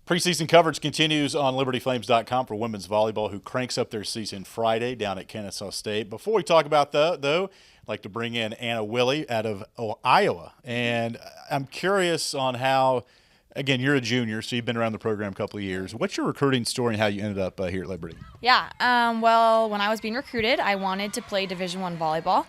Preseason coverage continues on LibertyFlames.com for women's volleyball, who cranks up their season Friday down at Kennesaw State. Before we talk about that, though, I'd like to bring in Anna Willey out of Iowa. And I'm curious on how, again, you're a junior, so you've been around the program a couple of years. What's your recruiting story and how you ended up here at Liberty? Yeah, well, when I was being recruited, I wanted to play Division I volleyball,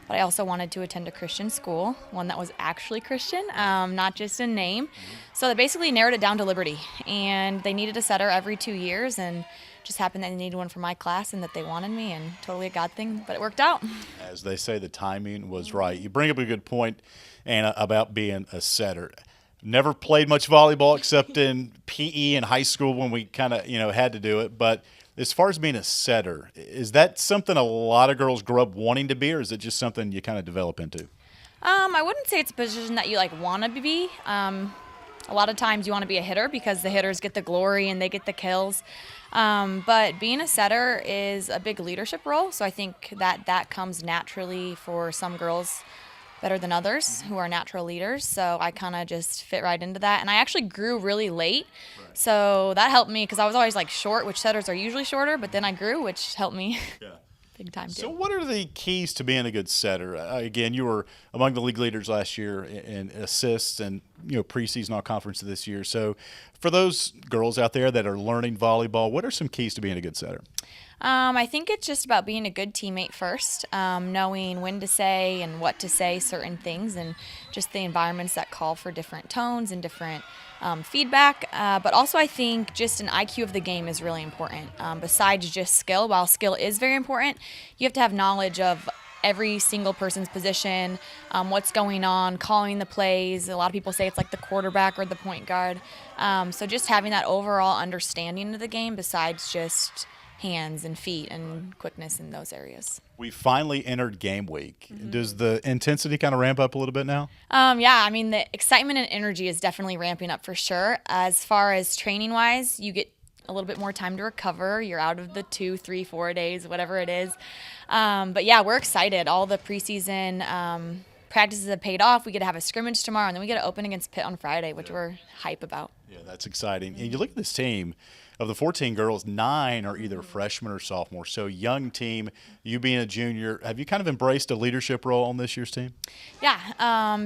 but I also wanted to attend a Christian school, one that was actually Christian, not just in name. So they basically narrowed it down to Liberty, and they needed a setter every 2 years, and just happened that they needed one for my class and that they wanted me, and totally a God thing, but it worked out. As they say, the timing was right. You bring up a good point, Anna, about being a setter. Never played much volleyball except in PE in high school when we kind of, had to do it. But as far as being a setter, is that something a lot of girls grow up wanting to be, or is it just something you kind of develop into? I wouldn't say it's a position that you want to be. A lot of times you want to be a hitter because the hitters get the glory and they get the kills. But being a setter is a big leadership role, so I think that comes naturally for some girls better than others who are natural leaders. So I kind of just fit right into that. And I actually grew really late, so that helped me because I was always short, which setters are usually shorter, but then I grew, which helped me. Yeah. Big time, too. So what are the keys to being a good setter? Again, you were among the league leaders last year in assists and preseason all conference this year. So for those girls out there that are learning volleyball, what are some keys to being a good setter? I think it's just about being a good teammate first, knowing when to say and what to say certain things, and just the environments that call for different tones and different feedback. But also I think just an IQ of the game is really important. Besides just skill, while skill is very important, you have to have knowledge of every single person's position, what's going on, calling the plays. A lot of people say it's like the quarterback or the point guard. So just having that overall understanding of the game besides just hands and feet and quickness in those areas. We finally entered game week. Mm-hmm. Does the intensity kind of ramp up a little bit now? Yeah, I mean, the excitement and energy is definitely ramping up for sure. As far as training-wise, you get a little bit more time to recover. You're out of the 2, 3, 4 days, whatever it is. But yeah, we're excited. All the preseason practices have paid off. We get to have a scrimmage tomorrow, and then we get to open against Pitt on Friday, which we're hype about. Yeah, that's exciting. And you look at this team. Of the 14 girls, 9 are either freshmen or sophomore. So young team, you being a junior, have you kind of embraced a leadership role on this year's team? Yeah,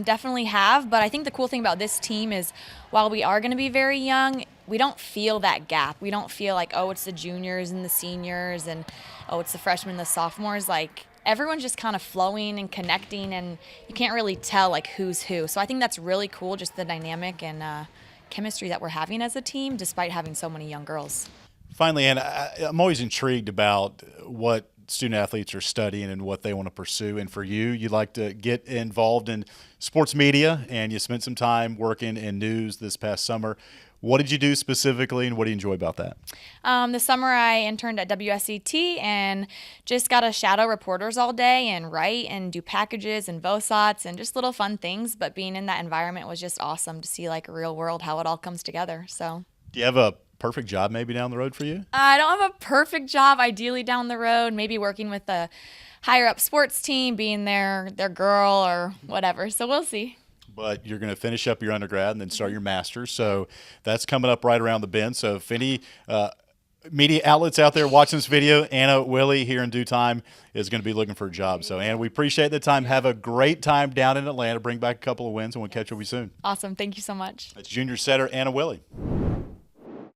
definitely have. But I think the cool thing about this team is while we are going to be very young, we don't feel that gap. We don't feel like, oh, it's the juniors and the seniors and, oh, it's the freshmen and the sophomores. Everyone's just kind of flowing and connecting, and you can't really tell who's who. So I think that's really cool, just the dynamic and chemistry that we're having as a team despite having so many young girls. Finally, Anna, I'm always intrigued about what student athletes are studying and what they want to pursue. And for you like to get involved in sports media, and you spent some time working in news this past summer. What did you do specifically, and what do you enjoy about that? This summer I interned at WSET and just got to shadow reporters all day and write and do packages and VOSOTs and just little fun things. But being in that environment was just awesome to see real world how it all comes together. So, do you have a perfect job maybe down the road for you? I don't have a perfect job ideally down the road, maybe working with a higher up sports team, being their girl or whatever. So we'll see. But you're going to finish up your undergrad and then start your master's. So that's coming up right around the bend. So if any media outlets out there watching this video, Anna Willey here in due time is going to be looking for a job. So, Anna, we appreciate the time. Have a great time down in Atlanta. Bring back a couple of wins, and we'll catch up with you soon. Awesome. Thank you so much. That's junior setter Anna Willey.